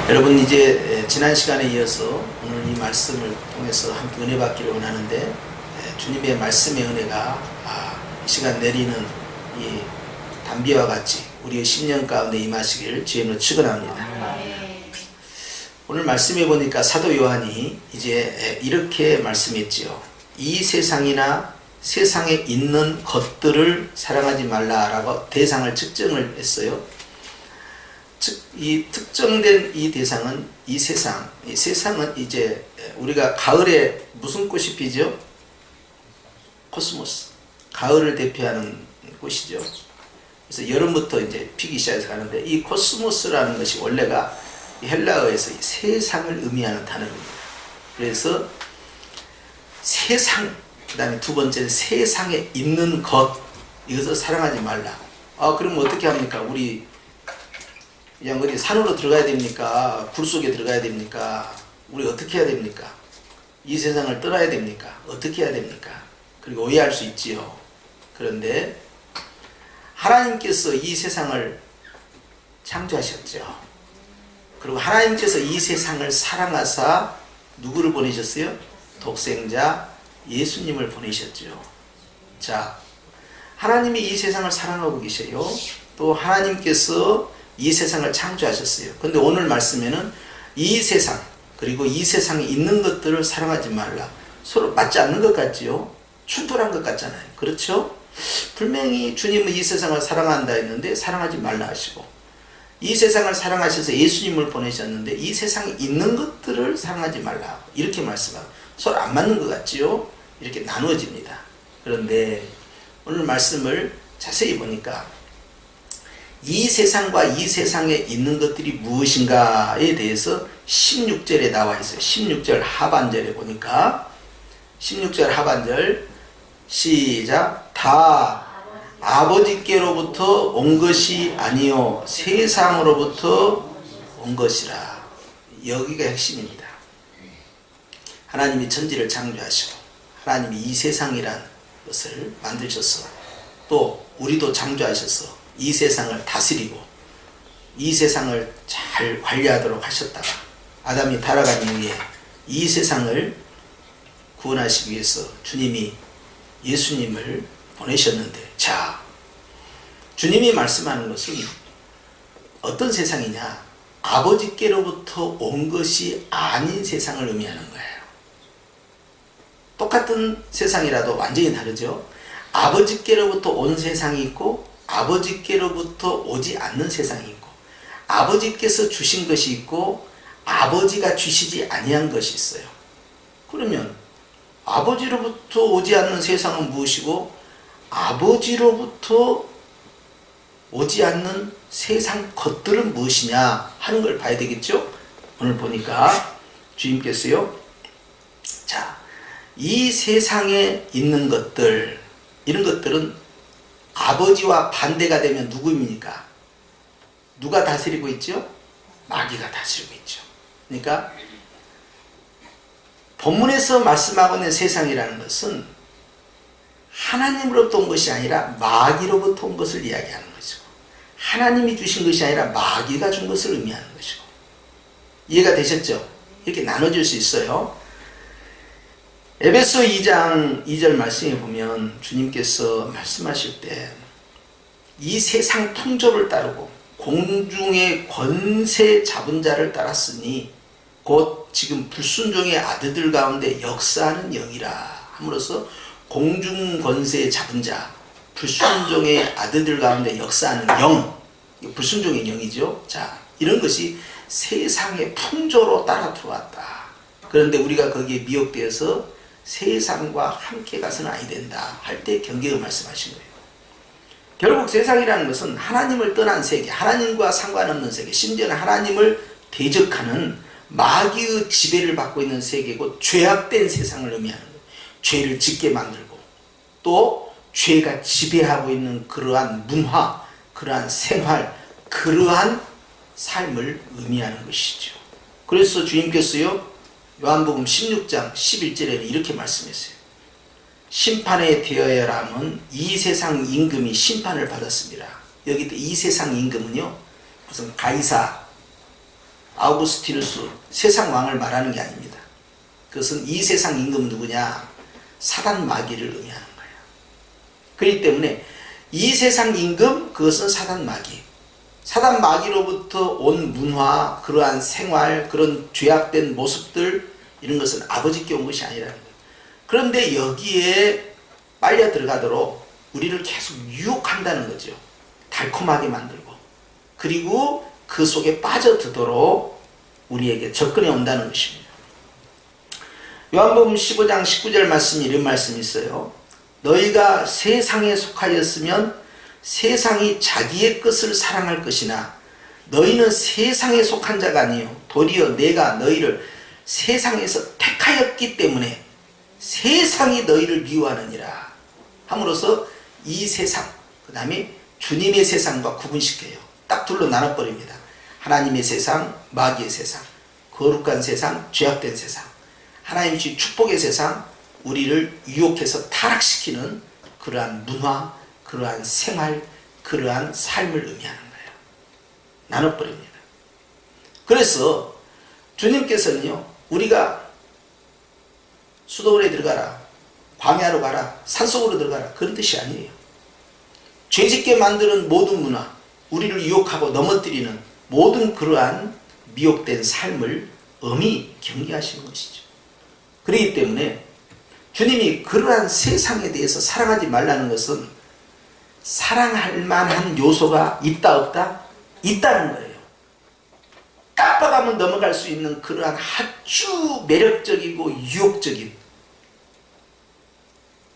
여러분, 이제 지난 시간에 이어서 오늘 이 말씀을 통해서 함께 은혜 받기를 원하는데, 주님의 말씀의 은혜가 이 시간 내리는 이 담비와 같이 우리의 심령 가운데 임하시기를 주님으로 축원합니다. 오늘 말씀해 보니까 사도 요한이 이제 이렇게 말씀했지요. 이 세상이나 세상에 있는 것들을 사랑하지 말라라고 대상을 측정을 했어요. 즉, 이 특정된 이 대상은 이 세상은 이제 우리가 가을에 무슨 꽃이 피죠? 코스모스. 가을을 대표하는 꽃이죠. 그래서 여름부터 이제 피기 시작해서 가는데, 이 코스모스라는 것이 원래가 헬라어에서 이 세상을 의미하는 단어입니다. 그래서 세상, 그 다음에 두 번째는 세상에 있는 것, 이것을 사랑하지 말라. 그럼 어떻게 합니까? 우리 그냥 어디 산으로 들어가야 됩니까? 굴 속에 들어가야 됩니까? 우리 어떻게 해야 됩니까? 이 세상을 떠나야 됩니까? 어떻게 해야 됩니까? 그리고 오해할 수 있지요. 그런데 하나님께서 이 세상을 창조하셨죠. 그리고 하나님께서 이 세상을 사랑하사 누구를 보내셨어요? 독생자 예수님을 보내셨죠. 자, 하나님이 이 세상을 사랑하고 계셔요. 또 하나님께서 이 세상을 창조하셨어요. 근데 오늘 말씀에는 이 세상, 그리고 이 세상에 있는 것들을 사랑하지 말라. 서로 맞지 않는 것 같지요? 충돌한 것 같잖아요. 그렇죠? 분명히 주님은 이 세상을 사랑한다 했는데 사랑하지 말라 하시고, 이 세상을 사랑하셔서 예수님을 보내셨는데 이 세상에 있는 것들을 사랑하지 말라, 이렇게 말씀하고 서로 안 맞는 것 같지요? 이렇게 나누어집니다. 그런데 오늘 말씀을 자세히 보니까 이 세상과 이 세상에 있는 것들이 무엇인가에 대해서 16절에 나와 있어요. 16절 하반절에 보니까 16절 하반절 시작. 다 아버지께로부터 온 것이 아니요 세상으로부터 온 것이라. 여기가 핵심입니다. 하나님이 천지를 창조하시고 하나님이 이 세상이란 것을 만드셔서 또 우리도 창조하셔서 이 세상을 다스리고 이 세상을 잘 관리하도록 하셨다가 아담이 타락한 이후에 이 세상을 구원하시기 위해서 주님이 예수님을 보내셨는데, 자, 주님이 말씀하는 것은 어떤 세상이냐? 아버지께로부터 온 것이 아닌 세상을 의미하는 거예요. 똑같은 세상이라도 완전히 다르죠. 아버지께로부터 온 세상이 있고 아버지께로부터 오지 않는 세상이 있고, 아버지께서 주신 것이 있고 아버지가 주시지 아니한 것이 있어요. 그러면 아버지로부터 오지 않는 세상은 무엇이고 아버지로부터 오지 않는 세상 것들은 무엇이냐 하는 걸 봐야 되겠죠. 오늘 보니까 주님께서요, 자, 이 세상에 있는 것들, 이런 것들은 아버지와 반대가 되면 누구입니까? 누가 다스리고 있죠? 마귀가 다스리고 있죠. 그러니까 본문에서 말씀하고 있는 세상이라는 것은 하나님으로부터 온 것이 아니라 마귀로부터 온 것을 이야기하는 것이고, 하나님이 주신 것이 아니라 마귀가 준 것을 의미하는 것이고. 이해가 되셨죠? 이렇게 나눠질 수 있어요. 에베소 2장 2절 말씀에 보면 주님께서 말씀하실 때 이 세상 풍조를 따르고 공중의 권세 잡은 자를 따랐으니 곧 지금 불순종의 아들들 가운데 역사하는 영이라 함으로써 공중 권세 잡은 자, 불순종의 아들들 가운데 역사하는 영, 불순종의 영이죠. 자, 이런 것이 세상의 풍조로 따라 들어왔다. 그런데 우리가 거기에 미혹되어서 세상과 함께 가서는 아니 된다 할 때 경계를 말씀하신 거예요. 결국 세상이라는 것은 하나님을 떠난 세계, 하나님과 상관없는 세계, 심지어는 하나님을 대적하는 마귀의 지배를 받고 있는 세계고 죄악된 세상을 의미하는 거예요. 죄를 짓게 만들고 또 죄가 지배하고 있는 그러한 문화, 그러한 생활, 그러한 삶을 의미하는 것이죠. 그래서 주님께서요, 요한복음 16장 11절에는 이렇게 말씀했어요. 심판에 대하여라 함은 이 세상 임금이 심판을 받았습니다. 여기 이 세상 임금은요, 무슨 가이사, 아우구스티누스 세상 왕을 말하는 게 아닙니다. 그것은 이 세상 임금은 누구냐? 사단 마귀를 의미하는 거예요. 그렇기 때문에 이 세상 임금, 그것은 사단 마귀. 사단 마귀로부터 온 문화, 그러한 생활, 그런 죄악된 모습들, 이런 것은 아버지께 온 것이 아니라는 거예요. 그런데 여기에 빨려 들어가도록 우리를 계속 유혹한다는 거죠. 달콤하게 만들고, 그리고 그 속에 빠져들도록 우리에게 접근해 온다는 것입니다. 요한복음 15장 19절 말씀이 이런 말씀이 있어요. 너희가 세상에 속하였으면 세상이 자기의 것을 사랑할 것이나 너희는 세상에 속한 자가 아니요 도리어 내가 너희를 세상에서 택하였기 때문에 세상이 너희를 미워하느니라 함으로써 이 세상, 그 다음에 주님의 세상과 구분시켜요. 딱 둘로 나눠버립니다. 하나님의 세상, 마귀의 세상, 거룩한 세상, 죄악된 세상. 하나님의 축복의 세상, 우리를 유혹해서 타락시키는 그러한 문화, 그러한 생활, 그러한 삶을 의미하는 거예요. 나눠버립니다. 그래서 주님께서는요, 우리가 수도원에 들어가라, 광야로 가라, 산속으로 들어가라, 그런 뜻이 아니에요. 죄짓게 만드는 모든 문화, 우리를 유혹하고 넘어뜨리는 모든 그러한 미혹된 삶을 엄히 경계하시는 것이죠. 그렇기 때문에 주님이 그러한 세상에 대해서 사랑하지 말라는 것은 사랑할 만한 요소가 있다 없다? 있다는 거예요. 깜빡하면 넘어갈 수 있는 그러한 아주 매력적이고 유혹적인,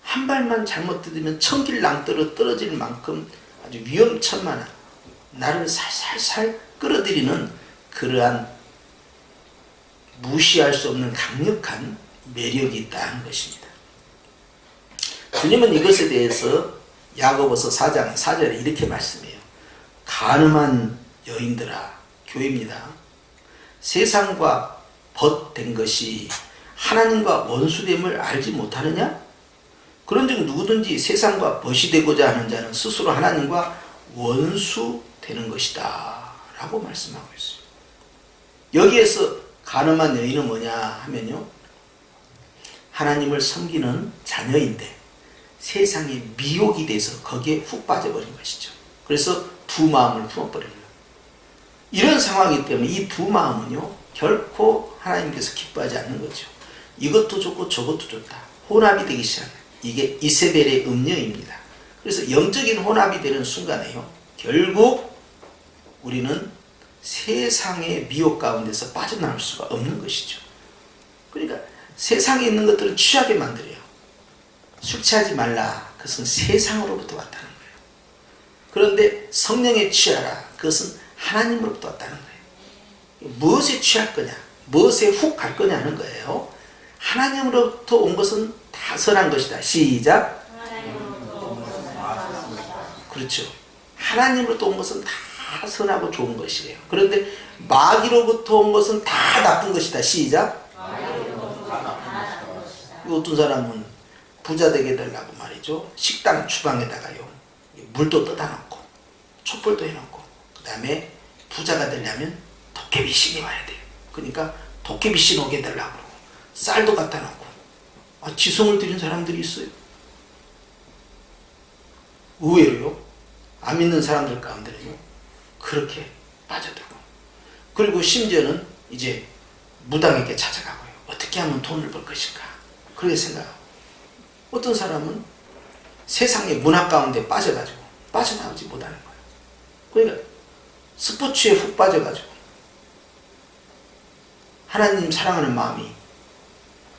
한 발만 잘못 디디면 천길 낭떠러 떨어질 만큼 아주 위험천만한, 나를 살살살 끌어들이는 그러한 무시할 수 없는 강력한 매력이 있다는 것입니다. 주님은 이것에 대해서 야고보서 4장 4절에 이렇게 말씀해요. 가늠한 여인들아, 교회입니다. 세상과 벗된 것이 하나님과 원수됨을 알지 못하느냐? 그런즉 누구든지 세상과 벗이 되고자 하는 자는 스스로 하나님과 원수 되는 것이다 라고 말씀하고 있어요. 여기에서 가늠한 여인은 뭐냐 하면요, 하나님을 섬기는 자녀인데 세상에 미혹이 돼서 거기에 훅 빠져버린 것이죠. 그래서 두 마음을 품어버린 거예요. 이런 상황이기 때문에 이 두 마음은요, 결코 하나님께서 기뻐하지 않는 거죠. 이것도 좋고 저것도 좋다, 혼합이 되기 시작해요. 이게 이세벨의 음녀입니다. 그래서 영적인 혼합이 되는 순간에요, 결국 우리는 세상의 미혹 가운데서 빠져나올 수가 없는 것이죠. 그러니까 세상에 있는 것들은 취하게 만들어요. 술 취하지 말라, 그것은 세상으로부터 왔다는 거예요. 그런데 성령에 취하라, 그것은 하나님으로부터 왔다는 거예요. 무엇에 취할 거냐, 무엇에 훅 갈 거냐 하는 거예요. 하나님으로부터 온 것은 다 선한 것이다. 시작. 그렇죠. 하나님으로부터 온 것은 다 선하고 좋은 것이에요. 그런데 마귀로부터 온 것은 다 나쁜 것이다. 시작. 어떤 사람은 부자 되게 되려고 말이죠, 식당 주방에다가요 물도 떠다 놓고 촛불도 해놓고, 그 다음에 부자가 되려면 도깨비 신이 와야 돼요. 그러니까 도깨비 신 오게 해달라고 그러고 쌀도 갖다 놓고, 지성을 들인 사람들이 있어요. 의외로요, 안 믿는 사람들 가운데는요 그렇게 빠져들고, 그리고 심지어는 이제 무당에게 찾아가고요, 어떻게 하면 돈을 벌 것인가 그렇게 생각하고, 어떤 사람은 세상의 문화 가운데 빠져가지고 빠져나오지 못하는 거예요. 그러니까 스포츠에 훅 빠져가지고 하나님 사랑하는 마음이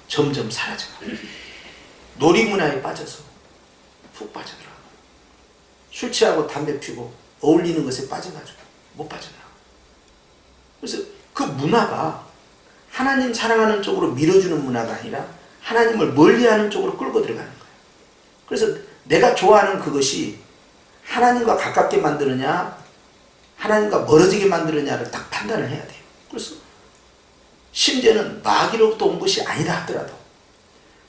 점점 사라져가고, 놀이문화에 빠져서 훅 빠져들어가고, 술 취하고 담배 피고 어울리는 것에 빠져가지고 못 빠져나가고, 그래서 그 문화가 하나님 사랑하는 쪽으로 밀어주는 문화가 아니라 하나님을 멀리하는 쪽으로 끌고 들어가는 거예요. 그래서 내가 좋아하는 그것이 하나님과 가깝게 만드느냐 하나님과 멀어지게 만드느냐를 딱 판단을 해야 돼요. 그래서 심지어는 마귀로부터 온 것이 아니다 하더라도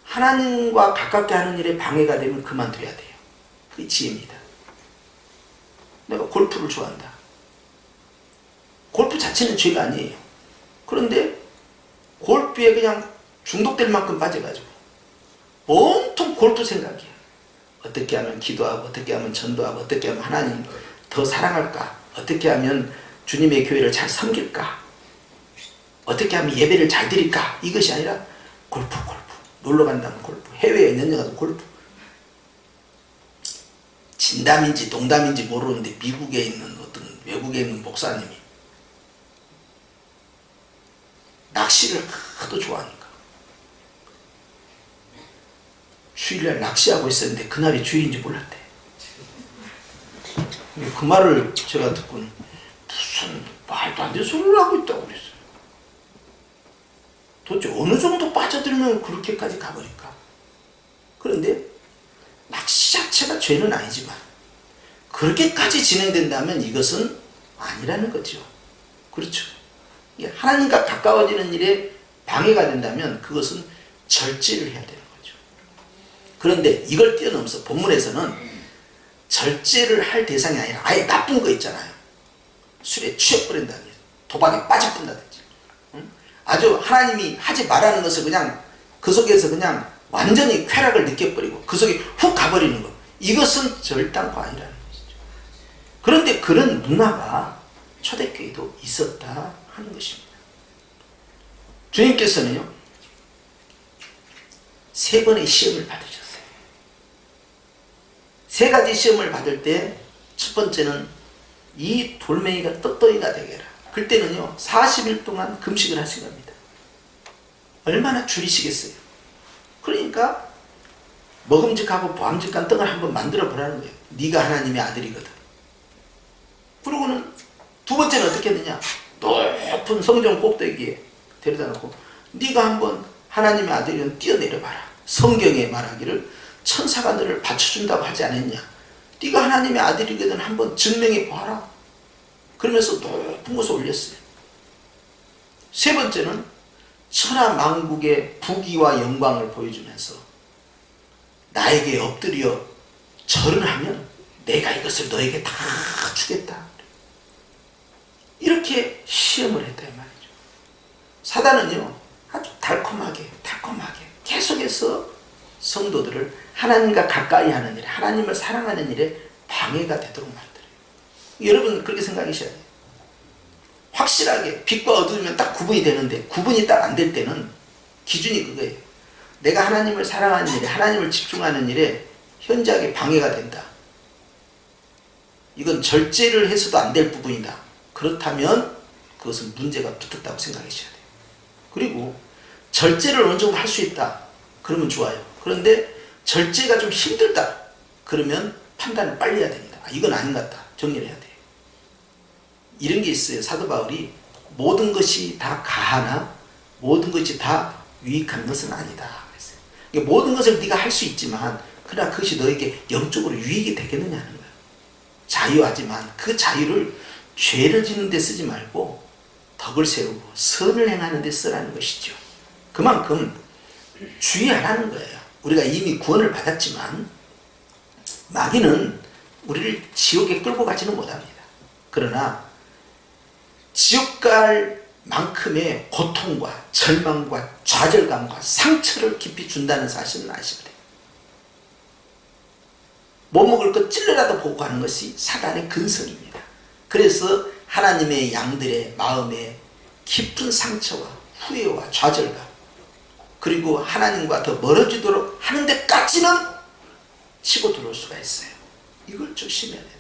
하나님과 가깝게 하는 일에 방해가 되면 그만둬야 돼요. 그게 지혜입니다. 내가 골프를 좋아한다. 골프 자체는 죄가 아니에요. 그런데 골프에 그냥 중독될 만큼 빠져가지고 온통 골프 생각이야. 어떻게 하면 기도하고, 어떻게 하면 전도하고, 어떻게 하면 하나님 더 사랑할까, 어떻게 하면 주님의 교회를 잘 섬길까, 어떻게 하면 예배를 잘 드릴까. 이것이 아니라 골프. 놀러 간다면 골프, 해외에 몇 년 가도 골프. 진담인지 농담인지 모르는데 미국에 있는 어떤 외국에 있는 목사님이 낚시를 하도 좋아하니까 주일날 낚시하고 있었는데 그날이 주일인지 몰랐대. 그 말을 제가 듣고는 무슨 말도 안 되는 소리를 하고 있다고 그랬어요. 도대체 어느 정도 빠져들면 그렇게까지 가버릴까? 그런데 낚시 자체가 죄는 아니지만 그렇게까지 진행된다면 이것은 아니라는 거죠. 그렇죠. 하나님과 가까워지는 일에 방해가 된다면 그것은 절제를 해야 되는 거죠. 그런데 이걸 뛰어넘어서 본문에서는 절제를 할 대상이 아니라 아예 나쁜 거 있잖아요. 술에 취해버린다든지 도박에 빠져본다든지 아주 하나님이 하지 말라는 것을 그냥 그 속에서 그냥 완전히 쾌락을 느껴버리고 그 속에 훅 가버리는 것, 이것은 절단코 아니라는 것이죠. 그런데 그런 문화가 초대교회도 있었다 하는 것입니다. 주님께서는요 3번의 시험을 받으셨어요. 3가지 시험을 받을 때 첫 번째는 이 돌멩이가 떡덩이가 되게 해라. 그때는요 40일 동안 금식을 하신 겁니다. 얼마나 줄이시겠어요. 그러니까 먹음직하고 보암직한 떡을 한번 만들어 보라는 거예요. 네가 하나님의 아들이거든. 그러고는 두 번째는 어떻게 했느냐, 높은 성전 꼭대기에 데려다 놓고 네가 한번 하나님의 아들이면 뛰어내려봐라. 성경에 말하기를 천사가 너를 받쳐준다고 하지 않았냐. 네가 하나님의 아들이거든 한번 증명해 보아라. 그러면서 높은 곳에 올렸어요. 세 번째는 천하만국의 부귀와 영광을 보여주면서 나에게 엎드려 절을 하면 내가 이것을 너에게 다 주겠다. 이렇게 시험을 했다 이 말이죠. 사단은요 아주 달콤하게 계속해서 성도들을 하나님과 가까이 하는 일에, 하나님을 사랑하는 일에 방해가 되도록 만들어요. 여러분 그렇게 생각하셔야 돼요. 확실하게 빛과 어두우면 딱 구분이 되는데 구분이 딱 안 될 때는 기준이 그거예요. 내가 하나님을 사랑하는 일에, 하나님을 집중하는 일에 현저하게 방해가 된다. 이건 절제를 해서도 안 될 부분이다. 그렇다면 그것은 문제가 붙었다고 생각하셔야 돼요. 그리고 절제를 어느 정도 할 수 있다. 그러면 좋아요. 그런데 절제가 좀 힘들다. 그러면 판단을 빨리 해야 됩니다. 이건 아닌 것 같다. 정리를 해야 돼요. 이런 게 있어요. 사도 바울이 모든 것이 다 가하나 모든 것이 다 유익한 것은 아니다. 그랬어요. 모든 것을 네가 할 수 있지만 그러나 그것이 너에게 영적으로 유익이 되겠느냐 하는 거예요. 자유하지만 그 자유를 죄를 짓는 데 쓰지 말고 덕을 세우고 선을 행하는 데 쓰라는 것이죠. 그만큼 주의하라는 거예요. 우리가 이미 구원을 받았지만 마귀는 우리를 지옥에 끌고 가지는 못합니다. 그러나 지옥 갈 만큼의 고통과 절망과 좌절감과 상처를 깊이 준다는 사실은 아셔야 돼요. 못 먹을 것 찔러라도 보고 가는 것이 사단의 근성입니다. 그래서 하나님의 양들의 마음에 깊은 상처와 후회와 좌절감, 그리고 하나님과 더 멀어지도록 하는 데까지는 치고 들어올 수가 있어요. 이걸 조심해야 된다.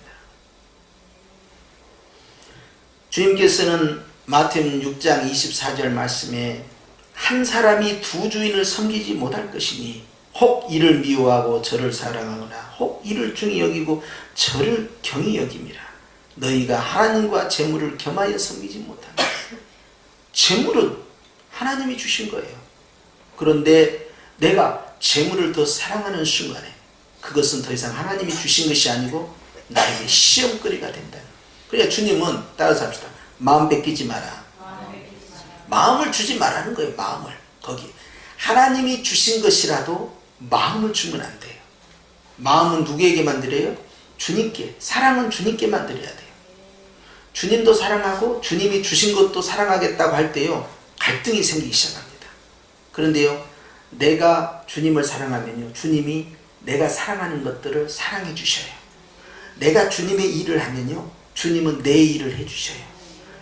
주님께서는 마태복음 6장 24절 말씀에 한 사람이 두 주인을 섬기지 못할 것이니 혹 이를 미워하고 저를 사랑하거나 혹 이를 중히 여기고 저를 경히 여김이라. 너희가 하나님과 재물을 겸하여 섬기지 못한다. 재물은 하나님이 주신 거예요. 그런데 내가 재물을 더 사랑하는 순간에 그것은 더 이상 하나님이 주신 것이 아니고 나에게 시험거리가 된다. 그러니까 주님은 따라서 합시다. 마음 뺏기지 마라. 마음을 주지 말라는 거예요. 마음을. 거기 하나님이 주신 것이라도 마음을 주면 안 돼요. 마음은 누구에게만 드려요? 주님께. 사랑은 주님께만 드려야 돼요. 주님도 사랑하고 주님이 주신 것도 사랑하겠다고 할 때요, 갈등이 생기기 시작합니다. 그런데요, 내가 주님을 사랑하면요, 주님이 내가 사랑하는 것들을 사랑해 주셔요. 내가 주님의 일을 하면요, 주님은 내 일을 해 주셔요.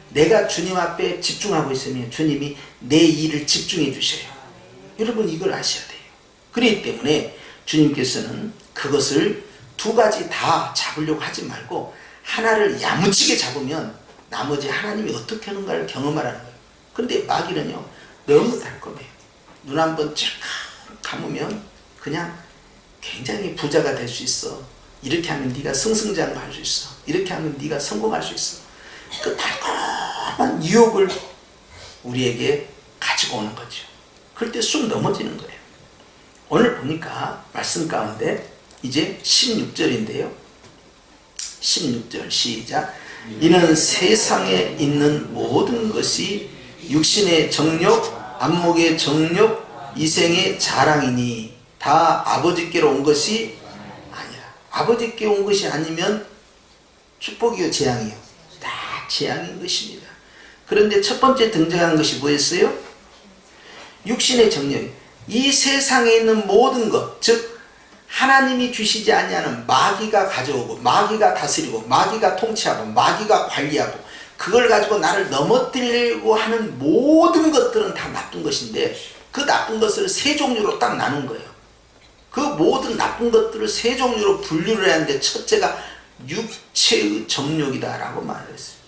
내가 주님 앞에 집중하고 있으면 주님이 내 일을 집중해 주셔요. 여러분, 이걸 아셔야 돼요. 그렇기 때문에 주님께서는 그것을 두 가지 다 잡으려고 하지 말고 하나를 야무지게 잡으면 나머지 하나님이 어떻게 하는가를 경험하라는 거예요. 그런데 마귀는요, 너무 달콤해요. 눈 한번 찔끔 감으면 그냥 굉장히 부자가 될 수 있어. 이렇게 하면 네가 승승장구할 수 있어. 이렇게 하면 네가 성공할 수 있어. 그 달콤한 유혹을 우리에게 가지고 오는 거죠. 그럴 때 쑥 넘어지는 거예요. 오늘 보니까 말씀 가운데 이제 16절인데요. 16절 시작. 이는 세상에 있는 모든 것이 육신의 정욕, 안목의 정욕, 이생의 자랑이니 다 아버지께로 온 것이 아니라. 아버지께 온 것이 아니면 축복이요 재앙이요? 다 재앙인 것입니다. 그런데 첫 번째 등장한 것이 뭐였어요? 육신의 정욕. 이 세상에 있는 모든 것, 즉 하나님이 주시지 아니하는 마귀가 가져오고 마귀가 다스리고 마귀가 통치하고 마귀가 관리하고 그걸 가지고 나를 넘어뜨리려고 하는 모든 것들은 다 나쁜 것인데, 그 나쁜 것을 세 종류로 딱 나눈 거예요. 그 모든 나쁜 것들을 세 종류로 분류를 해야 하는데, 첫째가 육체의 정욕이다 라고 말을 했어요.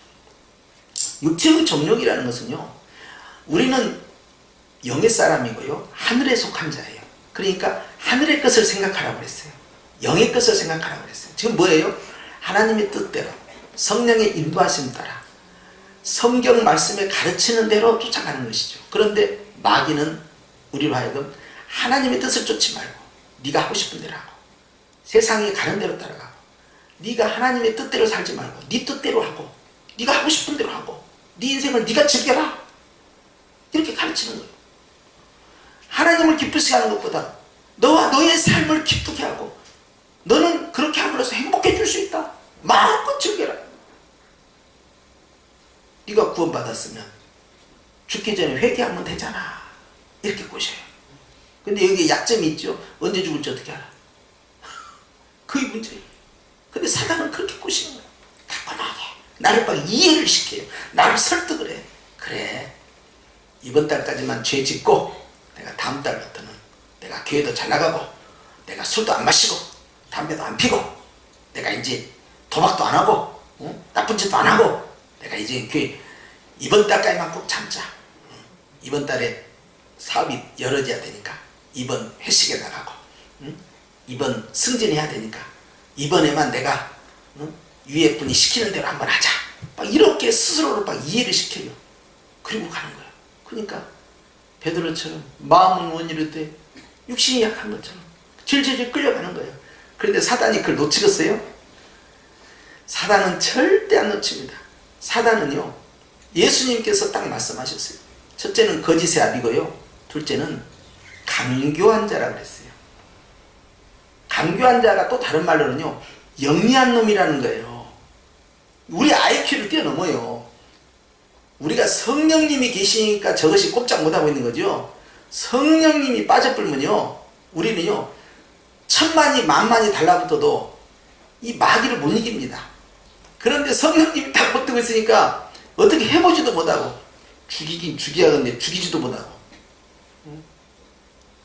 육체의 정욕이라는 것은요, 우리는 영의 사람이고요, 하늘에 속한 자예요. 그러니까 하늘의 것을 생각하라고 그랬어요. 영의 것을 생각하라고 그랬어요. 지금 뭐예요? 하나님의 뜻대로, 성령의 인도하심 따라, 성경 말씀에 가르치는 대로 쫓아가는 것이죠. 그런데 마귀는 우리로 하여금 하나님의 뜻을 쫓지 말고 네가 하고 싶은 대로 하고, 세상이 가는 대로 따라가고, 네가 하나님의 뜻대로 살지 말고 네 뜻대로 하고, 네가 하고 싶은 대로 하고, 네 인생을 네가 즐겨라, 이렇게 가르치는 거예요. 하나님을 기쁘시게 하는 것보다 너와 너의 삶을 기쁘게 하고, 너는 그렇게 함으로써 행복해질 수 있다, 마음껏 즐겨라. 네가 구원받았으면 죽기 전에 회개하면 되잖아, 이렇게 꼬셔요. 근데 여기에 약점이 있죠. 언제 죽을지 어떻게 알아? 그게 문제예요. 근데 사단은 그렇게 꼬시는 거예요. 가끔하게 나를 막 이해를 시켜요. 나를 설득을 해. 그래, 이번 달까지만 죄 짓고 내가 다음 달부터는 내가 교회도 잘 나가고, 내가 술도 안 마시고 담배도 안 피고, 내가 이제 도박도 안 하고, 나쁜 짓도 안 하고, 내가 이제 교회 이번 달까지만 꼭 참자. 이번 달에 사업이 열어져야 되니까 이번 회식에 나가고, 이번 승진해야 되니까 이번에만 내가 위에 분이 시키는 대로 한번 하자. 막 이렇게 스스로를 막 이해를 시켜요. 그리고 가는 거예요. 그러니까 베드로처럼 마음은 원이로되 육신이 약한 것처럼 질질질 끌려가는 거예요. 그런데 사단이 그걸 놓치겠어요? 사단은 절대 안 놓칩니다. 사단은요, 예수님께서 딱 말씀하셨어요. 첫째는 거짓의 아비고요, 둘째는 강교한 자라고 그랬어요. 강교한 자가 또 다른 말로는요, 영리한 놈이라는 거예요. 우리 IQ를 뛰어넘어요. 우리가 성령님이 계시니까 저것이 꼼짝 못하고 있는 거죠. 성령님이 빠져불면요, 우리는요, 천만이 만만이 달라붙어도 이 마귀를 못 이깁니다. 그런데 성령님이 딱 버티고 있으니까 어떻게 해보지도 못하고, 죽이긴 죽여야겠는데 죽이지도 못하고,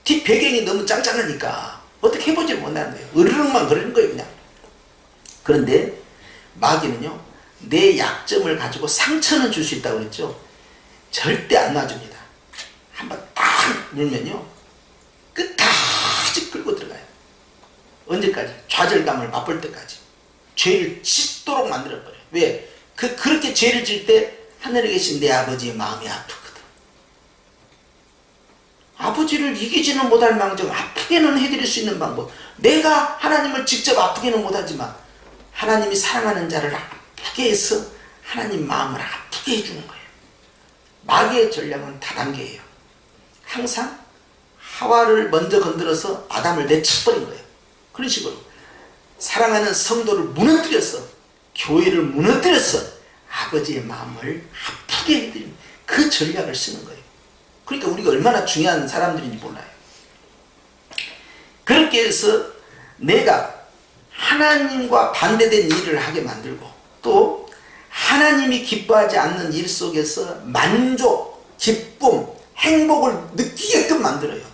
뒷 배경이 너무 짱짱하니까 어떻게 해보지를 못하는 거예요. 으르륵만 거리는 거예요, 그냥. 그런데 마귀는요, 내 약점을 가지고 상처는 줄 수 있다고 그랬죠. 절대 안 놔줍니다. 한번 딱 물면요, 끝까지 끌고 들어가요. 언제까지? 좌절감을 맛볼 때까지. 죄를 짓도록 만들어버려요. 왜? 그렇게 죄를 질 때 하늘에 계신 내 아버지의 마음이 아프거든. 아버지를 이기지는 못할 망정 아프게는 해드릴 수 있는 방법, 내가 하나님을 직접 아프게는 못하지만 하나님이 사랑하는 자를 아프게 해서 하나님 마음을 아프게 해주는 거예요. 마귀의 전략은 다단계예요. 항상 하와를 먼저 건드려서 아담을 내쳐버린 거예요. 그런 식으로 사랑하는 성도를 무너뜨렸어, 교회를 무너뜨렸어, 아버지의 마음을 아프게 해드리는 그 전략을 쓰는 거예요. 그러니까 우리가 얼마나 중요한 사람들인지 몰라요. 그렇게 해서 내가 하나님과 반대된 일을 하게 만들고 또 하나님이 기뻐하지 않는 일 속에서 만족, 기쁨, 행복을 느끼게끔 만들어요.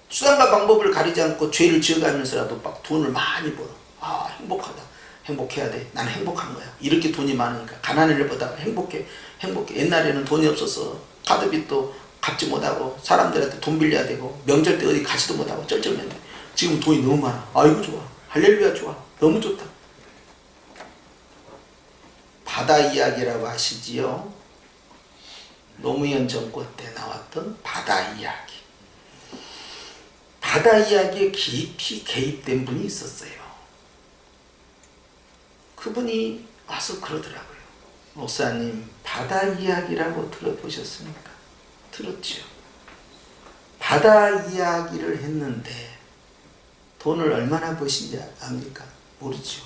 수단과 방법을 가리지 않고 죄를 지어가면서라도 막 돈을 많이 벌어. 아, 행복하다. 행복해야 돼. 나는 행복한 거야. 이렇게 돈이 많으니까 가난을 보다가 행복해. 옛날에는 돈이 없어서 카드빚도 갚지 못하고 사람들한테 돈 빌려야 되고 명절 때 어디 가지도 못하고 쩔쩔맨데 지금 돈이 너무 많아. 아이고 좋아. 할렐루야 좋아. 너무 좋다. 바다 이야기라고 아시지요? 노무현 정권 때 나왔던 바다 이야기. 바다 이야기에 깊이 개입된 분이 있었어요. 그분이 와서 그러더라고요. 목사님, 바다 이야기라고 들어보셨습니까? 들었죠. 바다 이야기를 했는데 돈을 얼마나 버신지 압니까? 모르죠.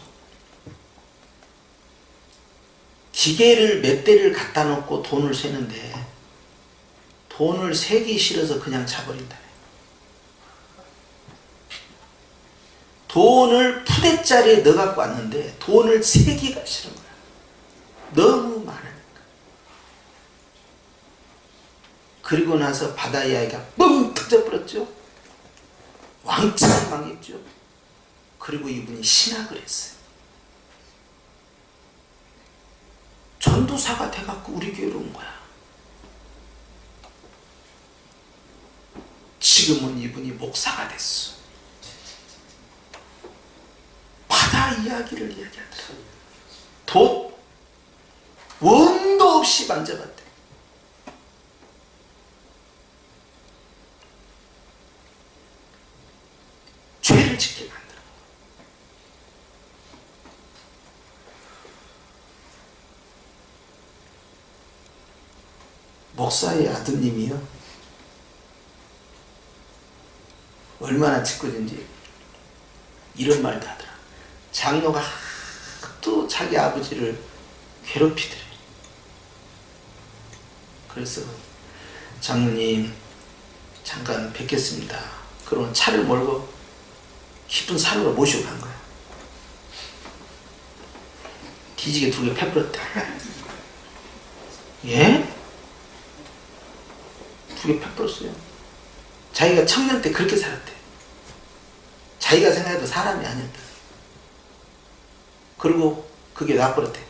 기계를 몇 대를 갖다 놓고 돈을 세는데 돈을 세기 싫어서 그냥 자버린다. 돈을 푸대짜리에 넣어갖고 왔는데 돈을 세기가 싫은 거야. 너무 많으니까. 그리고 나서 바다 이야기가 뻥 터져버렸죠. 왕창 망했죠. 그리고 이분이 신학을 했어요. 전도사가 돼갖고 우리 교회로 온 거야. 지금은 이분이 목사가 됐어. 바다 이야기를 이야기하더라. 돈 원도 없이 만져봤대. 죄를 짓게 만들어. 목사의 아드님이요. 얼마나 짓궂은지 이런 말도 하더라. 장로가 또 자기 아버지를 괴롭히더래. 그래서 장로님 잠깐 뵙겠습니다. 그러면 차를 몰고 깊은 산으로 모시고 간 거야. 뒤지게 두 개 패버렸대. 예? 두 개 패버렸어요. 자기가 청년 때 그렇게 살았대. 자기가 생각해도 사람이 아니었다. 그리고 그게 나버렸대.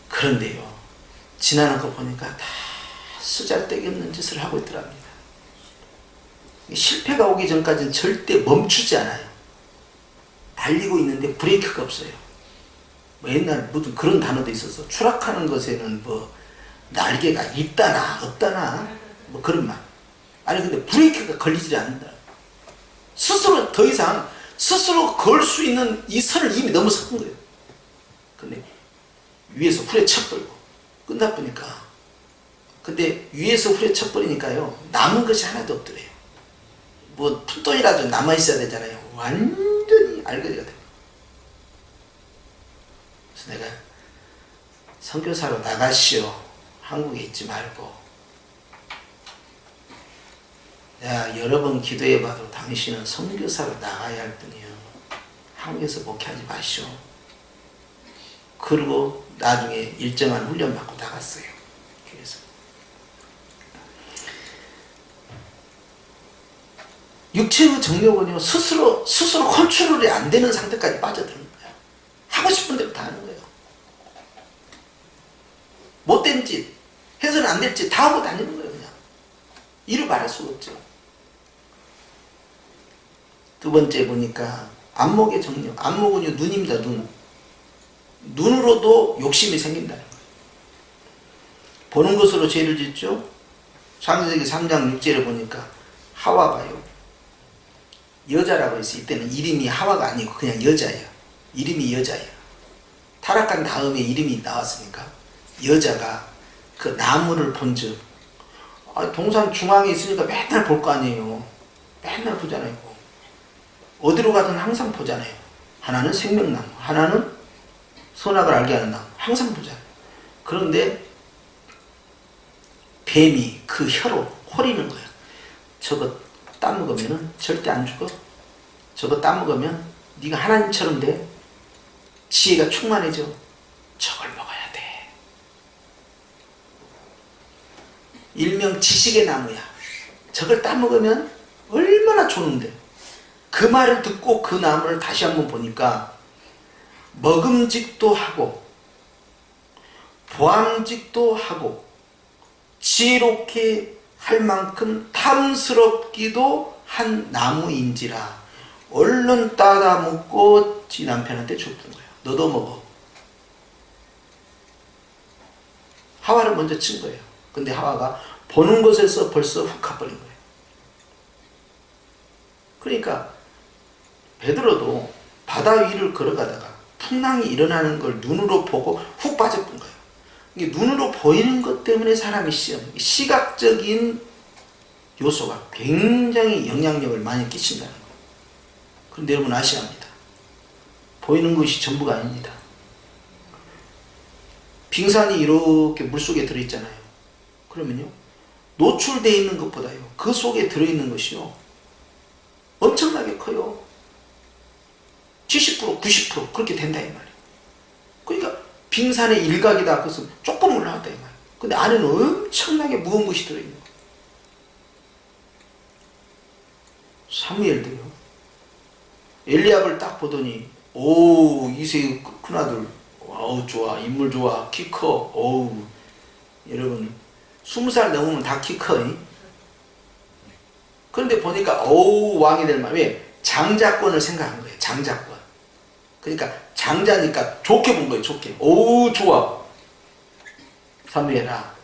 그런데요, 지나는 거 보니까 다 쓰잘데기 없는 짓을 하고 있더랍니다. 실패가 오기 전까지는 절대 멈추지 않아요. 달리고 있는데 브레이크가 없어요. 뭐 옛날 무슨 그런 단어도 있어서 추락하는 것에는 뭐 날개가 있다나 없다나 뭐 그런 말. 아니 근데 브레이크가 걸리지 않는다. 스스로 더 이상 스스로 걸 수 있는 이 선을 이미 넘어선 거예요. 근데 위에서 후려쳐버리고 끝나보니까, 근데 위에서 후려쳐버리니까요 남은 것이 하나도 없더래요. 뭐 푼돈이라도 남아있어야 되잖아요. 완전히 알거리가 돼요. 그래서 내가 선교사로 나가시오. 한국에 있지 말고. 내가 여러 번 기도해봐도 당신은 선교사로 나가야 할 뿐이요. 한국에서 목회하지 마시오. 그리고 나중에 일정한 훈련 받고 나갔어요. 그래서 육체의 정욕은요 스스로 컨트롤이 안 되는 상태까지 빠져드는 거야. 하고 싶은 대로 다 하는 거예요. 못된 짓, 해서는 안 될 짓 다 하고 다니는 거예요. 그냥 이를 말할 수가 없죠. 두 번째 보니까 안목의 정욕. 안목은요 눈입니다. 눈으로도 욕심이 생긴다는 거예요. 보는 것으로 죄를 짓죠. 창세기 3장 6절에 보니까 하와가요, 여자라고 했어요. 이때는 이름이 하와가 아니고 그냥 여자예요. 이름이 여자예요. 타락한 다음에 이름이 나왔으니까 여자가 그 나무를 본즉, 동산 중앙에 있으니까 맨날 볼 거 아니에요. 맨날 보잖아요. 어디로 가든 항상 보잖아요. 하나는 생명나무, 하나는 선악을 알게 하는 나무. 항상 보잖아요. 그런데 뱀이 그 혀로 호리는 거예요. 저거 따먹으면 절대 안 죽어. 저거 따먹으면 네가 하나님처럼 돼. 지혜가 충만해져. 저걸 먹어야 돼. 일명 지식의 나무야. 저걸 따먹으면 얼마나 좋은데. 그 말을 듣고 그 나무를 다시 한번 보니까 먹음직도 하고 보암직도 하고 지혜롭게 할 만큼 탐스럽기도 한 나무인지라 얼른 따다 먹고 지 남편한테 줬던 거예요. 너도 먹어. 하와를 먼저 친 거예요. 근데 하와가 보는 곳에서 벌써 훅 가버린 거예요. 그러니까 베드로도 바다 위를 걸어가다가 풍랑이 일어나는 걸 눈으로 보고 훅 빠져본 거예요. 이게 눈으로 보이는 것 때문에 사람이 시각적인 요소가 굉장히 영향력을 많이 끼친다는 거예요. 그런데 여러분 아셔야 합니다. 보이는 것이 전부가 아닙니다. 빙산이 이렇게 물속에 들어있잖아요. 그러면요, 노출되어 있는 것보다요, 그 속에 들어있는 것이요, 엄청나게 커요. 70%, 90% 그렇게 된다 이 말이에요. 그러니까 빙산의 일각이다. 그래서 조금 올라왔다 이 말이에요. 근데 안에는 엄청나게 무거운 것이 들어있는 거예요. 사무엘도요. 엘리압을 딱 보더니 오 이세의 큰아들 와우 좋아 인물 좋아 키 커. 어우 여러분 20살 넘으면 다 키 커. 그런데 보니까 어우 왕이 될 만. 왜? 장자권을 생각한 거예요. 장자권. 그러니까 장자니까 좋게 본 거예요. 좋게. 어우 좋아. 사무엘아,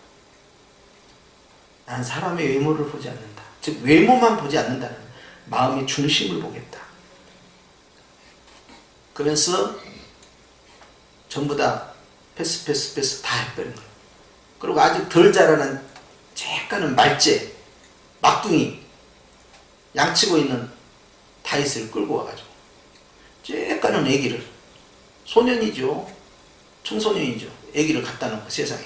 난 사람의 외모를 보지 않는다. 즉 외모만 보지 않는다는 마음의 중심을 보겠다. 그러면서 전부 다 패스 다 해버린 거예요. 그리고 아주 덜 자라는 쬐까는 말째 막둥이 양치고 있는 다윗을 끌고 와가지고 쬐까는 애기를, 소년이죠, 청소년이죠, 애기를 갖다 놓고 세상에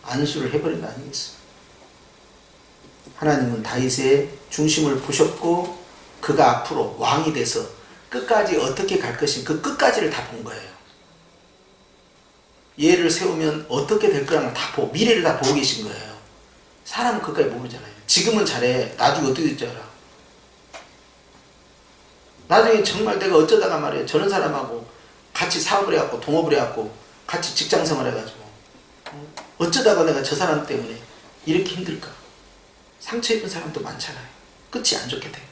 안수를 해버린 거 아니겠어요? 하나님은 다윗의 중심을 보셨고 그가 앞으로 왕이 돼서 끝까지 어떻게 갈 것인가, 그 끝까지를 다 본 거예요. 얘를 세우면 어떻게 될 거라는 다 보고 미래를 다 보고 계신 거예요. 사람은 그까지 모르잖아요. 지금은 잘해. 나중에 어떻게 될 줄 알아? 나중에 정말 내가 어쩌다가 말이에요. 저런 사람하고 같이 사업을 해갖고 동업을 해갖고 같이 직장생활 해가지고 어쩌다가 내가 저 사람 때문에 이렇게 힘들까? 상처 입은 사람도 많잖아요. 끝이 안 좋게 돼요.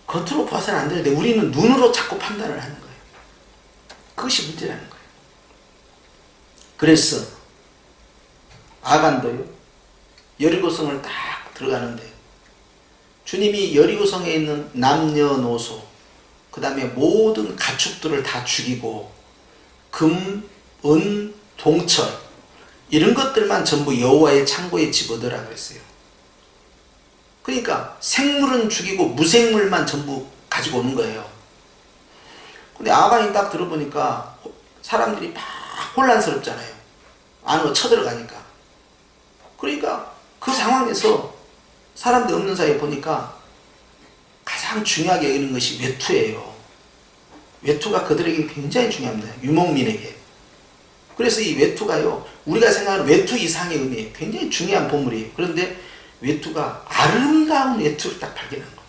겉으로 봐서는 안 되는데 우리는 눈으로 자꾸 판단을 하는 거예요. 그것이 문제라는 거예요. 그래서 아간도요, 여리고성을 딱 들어가는데 주님이 여리고성에 있는 남녀노소, 그 다음에 모든 가축들을 다 죽이고 금, 은, 동철 이런 것들만 전부 여호와의 창고에 집어넣으라 그랬어요. 그러니까 생물은 죽이고 무생물만 전부 가지고 오는 거예요. 근데 아간이 딱 들어보니까 사람들이 막 혼란스럽잖아요. 안으로 쳐들어가니까. 그러니까 그 상황에서 사람들 없는 사이에 보니까 가장 중요하게 여기는 것이 외투예요. 외투가 그들에게 굉장히 중요합니다. 유목민에게. 그래서 이 외투가요, 우리가 생각하는 외투 이상의 의미예요. 굉장히 중요한 보물이에요. 그런데 외투가 아름다운 외투를 딱 발견한 거예요.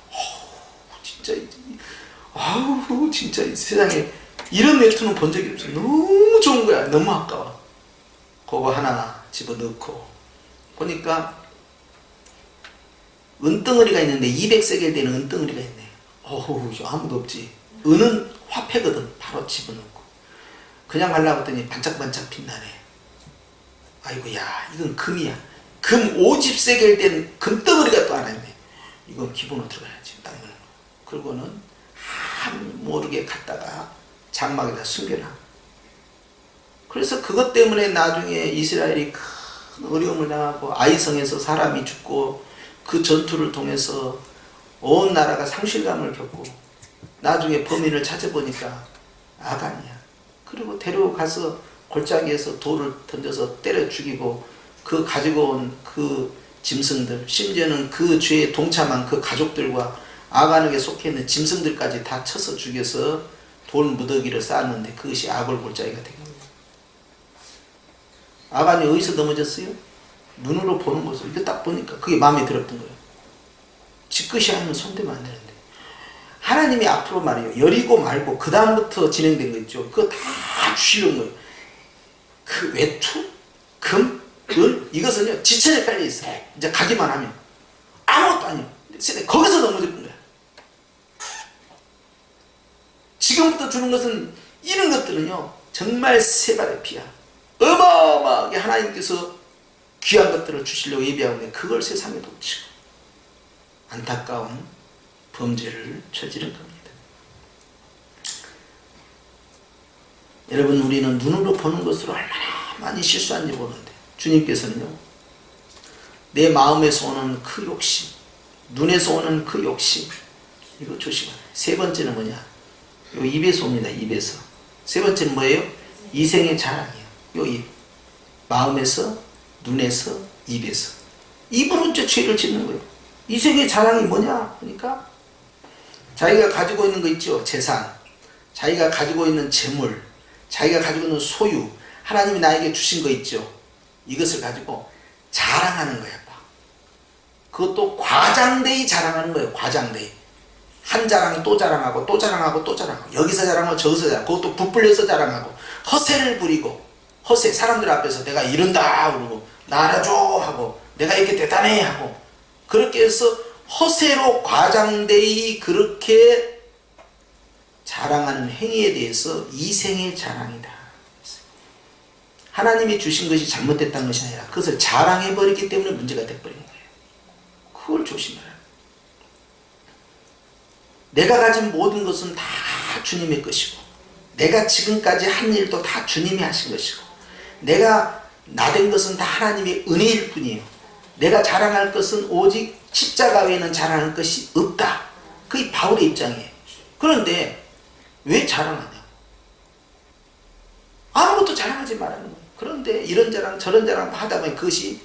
진짜 이 세상에 이런 외투는 본 적이 없어. 너무 좋은 거야. 너무 아까워. 그거 하나 집어넣고 보니까 은덩어리가 있는데 200세겔 되는 은덩어리가 있네. 아무도 없지. 은은 화폐거든. 바로 집어넣고 그냥 하려고 했더니 반짝반짝 빛나네. 아이고야, 이건 금이야. 금 50세겔 된 금덩어리가 또 하나 있네. 이건 기본으로 들어가야지. 딱 넣는 거. 그리고는 한 모르게 갖다가 장막에다 숨겨놔. 그래서 그것 때문에 나중에 이스라엘이 큰 어려움을 당하고 아이성에서 사람이 죽고 그 전투를 통해서 온 나라가 상실감을 겪고 나중에 범인을 찾아보니까 아간이야. 그리고 데려가서 골짜기에서 돌을 던져서 때려 죽이고 그 가지고 온 그 짐승들, 심지어는 그 죄에 동참한 그 가족들과 아간에게 속해 있는 짐승들까지 다 쳐서 죽여서 돌 무더기를 쌓았는데 그것이 아골 골짜기가 된 겁니다. 아간이 어디서 넘어졌어요? 눈으로 보는 것을 이거 딱 보니까 그게 마음에 들었던 거예요. 지그시 하면 손대면 안 되는데 하나님이 앞으로 말이에요. 여리고 말고 그 다음부터 진행된 거 있죠. 그거 다 주시는 거예요. 그 외투, 금, 은 이것은요 지천에 깔려 있어요. 이제 가기만 하면 아무것도 아니에요. 거기서 넘어질 거야. 지금부터 주는 것은 이런 것들은요 정말 세 발의 피야. 어마어마하게 하나님께서 귀한 것들을 주시려고 예비하는데 그걸 세상에 놓치고 안타까운 범죄를 저지른 겁니다. 여러분, 우리는 눈으로 보는 것으로 얼마나 많이 실수한지 모르는데 주님께서는요 내 마음에서 오는 그 욕심, 눈에서 오는 그 욕심 이거 조심하세요. 세 번째는 뭐냐? 요 입에서 옵니다. 입에서. 세 번째는 뭐예요? 이생의 자랑이에요. 요 입. 마음에서, 눈에서, 입에서. 입으로 이제 죄를 짓는 거예요. 이생의 자랑이 뭐냐? 그러니까 자기가 가지고 있는 거 있죠. 재산, 자기가 가지고 있는 재물, 자기가 가지고 있는 소유, 하나님이 나에게 주신 거 있죠. 이것을 가지고 자랑하는 거야. 그것도 과장되이 자랑하는 거예요. 과장되이. 한 자랑이 또 자랑하고 또 자랑하고 또 자랑하고 여기서 자랑하고 저기서 자랑하고 그것도 부풀려서 자랑하고 허세를 부리고 허세, 사람들 앞에서 내가 이른다 그러고 나 알아줘 하고 내가 이렇게 대단해 하고 그렇게 해서 허세로 과장되이 그렇게 자랑하는 행위에 대해서 이생의 자랑이다. 하나님이 주신 것이 잘못됐다는 것이 아니라 그것을 자랑해버리기 때문에 문제가 돼버린 거예요. 그걸 조심해라. 내가 가진 모든 것은 다 주님의 것이고 내가 지금까지 한 일도 다 주님이 하신 것이고 내가 나된 것은 다 하나님의 은혜일 뿐이에요. 내가 자랑할 것은 오직 십자가 외에는 자랑할 것이 없다. 그게 바울의 입장이에요. 그런데 왜 자랑하냐? 아무것도 자랑하지 말라는 거예요. 그런데 이런 자랑 저런 자랑 하다 보면 그것이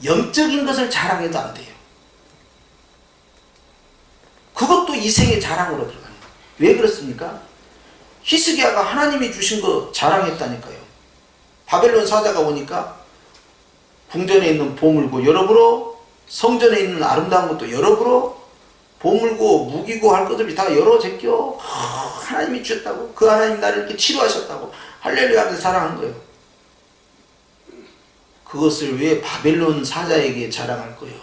영적인 것을 자랑해도 안 돼요. 그것도 이생의 자랑으로 들어가는 거예요. 왜 그렇습니까? 히스기야가 하나님이 주신 거 자랑했다니까요. 바벨론 사자가 오니까 궁전에 있는 보물고 여러분로 성전에 있는 아름다운 것도 여러분로 보물고 무기고 할 것들이 다 여러 제껴 하나님이 주셨다고 그 하나님 나를 이렇게 치료하셨다고 할렐루야 하면서 자랑한 거예요. 그것을 왜 바벨론 사자에게 자랑할 거예요?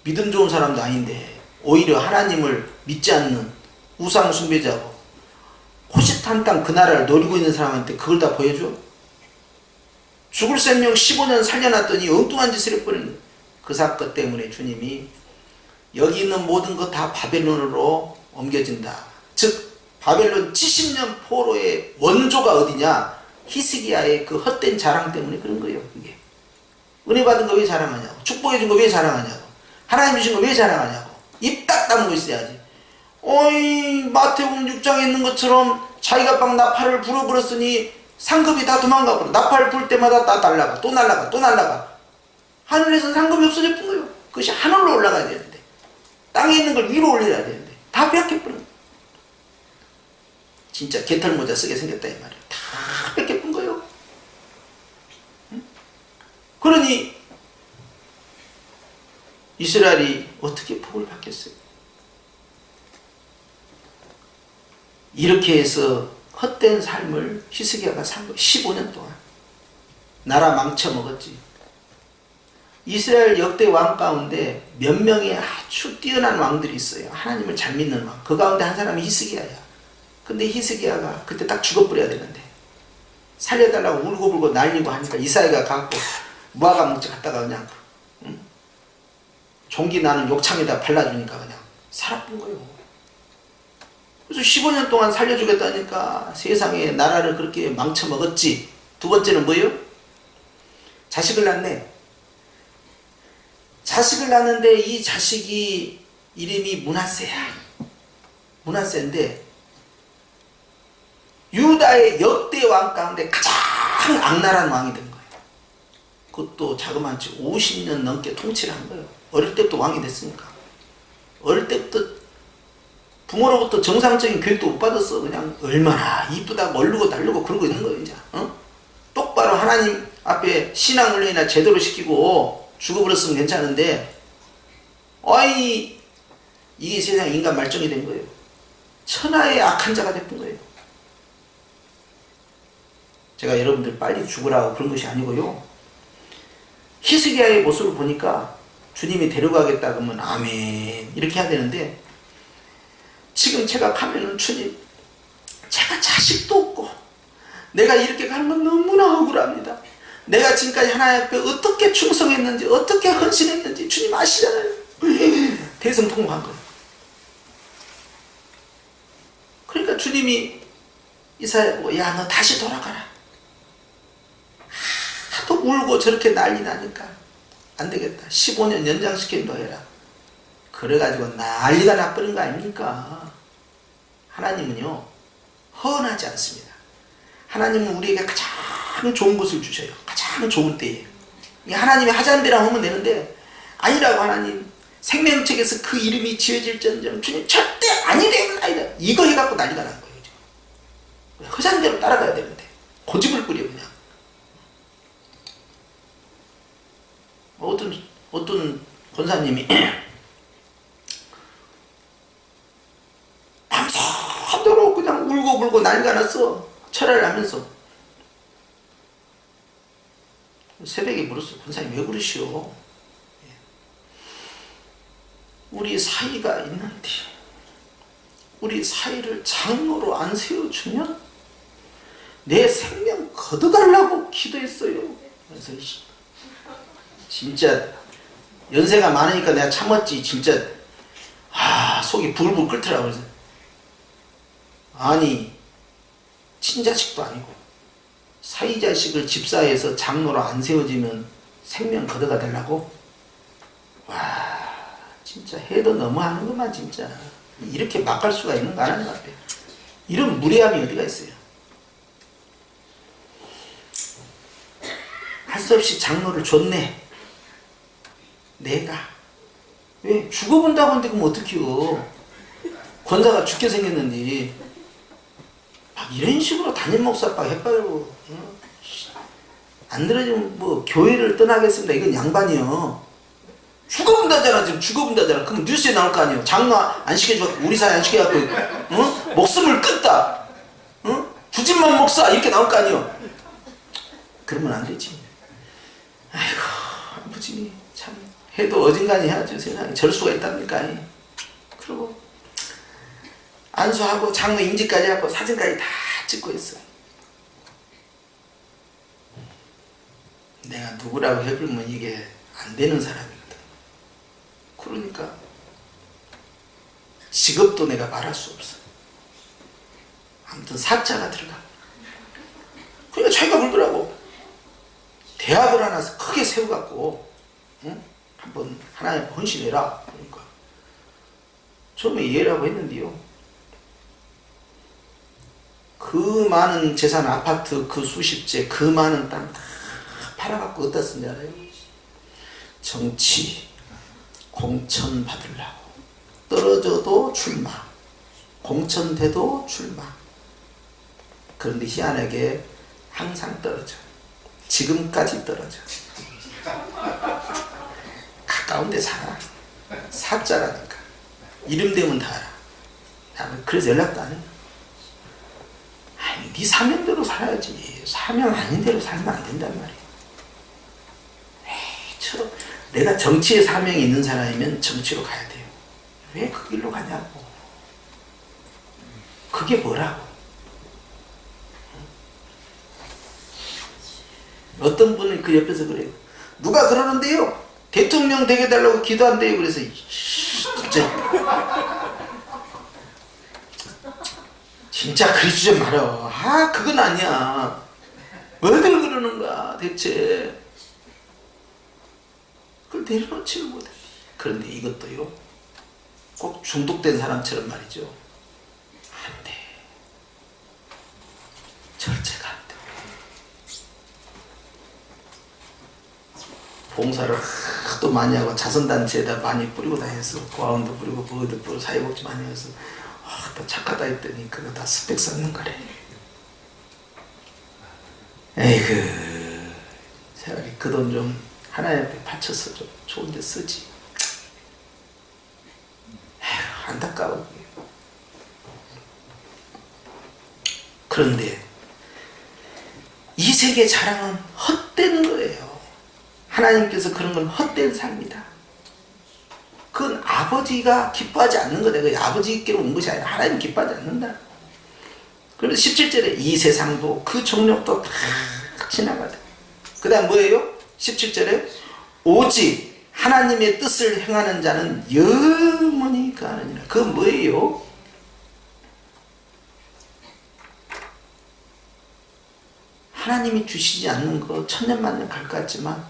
믿음 좋은 사람도 아닌데 오히려 하나님을 믿지 않는 우상 숭배자고 호시탐탐 그 나라를 노리고 있는 사람한테 그걸 다 보여줘? 죽을 생명 15년 살려놨더니 엉뚱한 짓을 해버리는 그 사건 때문에 주님이 여기 있는 모든 것 다 바벨론으로 옮겨진다. 즉 바벨론 70년 포로의 원조가 어디냐? 히스기야의 그 헛된 자랑 때문에 그런 거예요. 그게 은혜 받은 거 왜 자랑하냐고, 축복해 준 거 왜 자랑하냐고, 하나님 주신 거 왜 자랑하냐고. 입 딱 다물고 있어야지. 어이 마태복음 6장에 있는 것처럼 자기가 막 나팔을 불어버렸으니 상급이 다 도망가 버려. 나팔 불 때마다 다 날라가 또 날라가 또 날라가. 하늘에서는 상급이 없어져 버린 거예요. 그것이 하늘로 올라가야 되는데 땅에 있는 걸 위로 올려야 되는데 다 빼앗겨버린 거예요. 진짜 개털모자 쓰게 생겼다 이 말이에요. 다 뺏겨본 거예요. 응? 그러니 이스라엘이 어떻게 복을 받겠어요? 이렇게 해서 헛된 삶을 히스기야가 산 거예요. 15년 동안 나라 망쳐먹었지. 이스라엘 역대 왕 가운데 몇 명의 아주 뛰어난 왕들이 있어요. 하나님을 잘 믿는 왕. 그 가운데 한 사람이 히스기야야. 근데 히스기야가 그때 딱 죽어버려야 되는데 살려달라고 울고불고 날리고 하니까 이사야가 갖고 무화과 뭉치 갖다가 그냥 종기 나는 욕창에다 발라주니까 그냥 살아본 거예요. 그래서 15년 동안 살려주겠다니까 세상에 나라를 그렇게 망쳐먹었지. 두 번째는 뭐예요? 자식을 낳네. 자식을 낳는데 이 자식이 이름이 므낫세야. 문하세인데 유다의 역대 왕 가운데 가장 악랄한 왕이 된 거예요. 그것도 자그마치 50년 넘게 통치를 한 거예요. 어릴 때부터 왕이 됐으니까. 어릴 때부터 부모로부터 정상적인 교육도 못 받았어. 그냥 얼마나 이쁘다고 얼르고 달르고 그러고 있는 거예요. 이제 똑바로 하나님 앞에 신앙훈련이나 제대로 시키고 죽어버렸으면 괜찮은데 아이 이게 세상 인간 말종이 된 거예요. 천하의 악한 자가 됐던 거예요. 제가 여러분들 빨리 죽으라고 그런 것이 아니고요. 히스기야의 모습을 보니까 주님이 데려가겠다 그러면 아멘 이렇게 해야 되는데 지금 제가 가면은 주님 제가 자식도 없고 내가 이렇게 가는 건 너무나 억울합니다. 내가 지금까지 하나님 앞에 어떻게 충성했는지 어떻게 헌신했는지 주님 아시잖아요. 대성통곡한 거예요. 그러니까 주님이 이사야 보고 야 너 다시 돌아가라. 하도 울고 저렇게 난리 나니까 안 되겠다. 15년 연장시킨다 해라. 그래가지고 난리가 나버린 거 아닙니까? 하나님은요 허언하지 않습니다. 하나님은 우리에게 가장 좋은 것을 주셔요. 가장 좋은 때에 하나님이 하자는 대로 하면 되는데 아니라고 하나님 생명책에서 그 이름이 지어질전정 주님 절대 아니래 아니다 이거 해갖고 난리가 난 거예요. 지금. 하자는 대로 따라가야 되는데 고집을 부려 그냥. 어떤 권사님이 밤새도록 그냥 울고 불고 난리가 났어. 철야를 하면서 새벽에 물었어. 권사님 왜 그러시오? 우리 사이가 있는데 우리 사이를 장로로 안 세워주면 내 생명 걷어가려고 기도했어요. 그래서 진짜 연세가 많으니까 내가 참았지. 진짜 속이 불불 끓더라고. 그래서 아니 친자식도 아니고 사이자식을 집사해서 장로로 안 세워지면 생명 걷어가 달라고? 와 진짜 해도 너무하는구만 진짜. 이렇게 막 갈 수가 있는 거 하나님 앞에. 이런 무례함이 어디가 있어요. 할 수 없이 장로를 줬네. 내가 왜 죽어본다고 하는데 그럼 어떡해요. 권사가 죽게 생겼는지 막 이런 식으로 담임 목사 빡 해빠르고 안 들어주면 뭐 교회를 떠나겠습니다. 이건 양반이요. 죽어본다잖아. 지금 죽어본다잖아. 그럼 뉴스에 나올 거 아니에요. 장로 안 시켜줘갖고 우리 사회 안 시켜갖고 목숨을 끊다. 구진만 목사 이렇게 나올 거 아니에요. 그러면 안 되지. 아이고 아버지 참 해도 어딘가니 해야죠. 세상에 저럴 수가 있답니까. 그리고 안수하고 장로 임직까지 하고 사진까지 다 찍고 있어. 내가 누구라고 해보면 이게 안 되는 사람이거든. 그러니까 직업도 내가 말할 수 없어. 아무튼 사자가 들어가. 그러니까 자기가 물더라고. 대학을 하나 크게 세워갖고 한번 하나님 헌신해라. 그러니까 처음에 이해라고 했는데요. 그 많은 재산 아파트 그 수십 채 그 많은 땅 다 팔아갖고 어디다 쓴지 알아요? 정치 공천 받으려고. 떨어져도 출마, 공천돼도 출마. 그런데 희한하게 항상 떨어져. 지금까지 떨어져. 가까운 데 살아. 사자라니까. 이름 되면 다 알아. 그래서 연락도 안 해. 아니, 네 사명대로 살아야지. 사명 아닌 대로 살면 안 된단 말이야. 내가 정치에 사명이 있는 사람이면 정치로 가야 돼요. 왜 그 길로 가냐고. 그게 뭐라고. 어떤 분은 그 옆에서 그래요. 누가 그러는데요. 대통령 되게 해달라고 기도한대요. 그래서 진짜 그러지 좀 말아. 그건 아니야. 왜들 그러는가 대체. 그걸 내려놓지를 못해. 그런데 이것도요. 꼭 중독된 사람처럼 말이죠. 절제가 안 돼. 봉사를 하도 많이 하고 자선단체에다 많이 뿌리고 다녀서 고아원도 뿌리고 뭐도 뿌리고 사회복지 많이 해서 또 착하다 했더니 그거 다 스펙 쌓는 거래. 에이그 차라리 그 돈 좀 하나님 앞에 바쳐서 좀 좋은 데 쓰지. 에휴, 안타까워. 그런데 이 세계 자랑은 헛된 거예요. 하나님께서 그런 건 헛된 삶이다. 그건 아버지가 기뻐하지 않는 거다. 그 아버지께로 온 것이 아니라 하나님 기뻐하지 않는다. 그래서 17절에 이 세상도 그 정욕도 다 지나가다. 그 다음 뭐예요? 17절에 오직 하나님의 뜻을 행하는 자는 영원히 가느니라. 그건 뭐예요? 하나님이 주시지 않는 거 천년만년 갈 것 같지만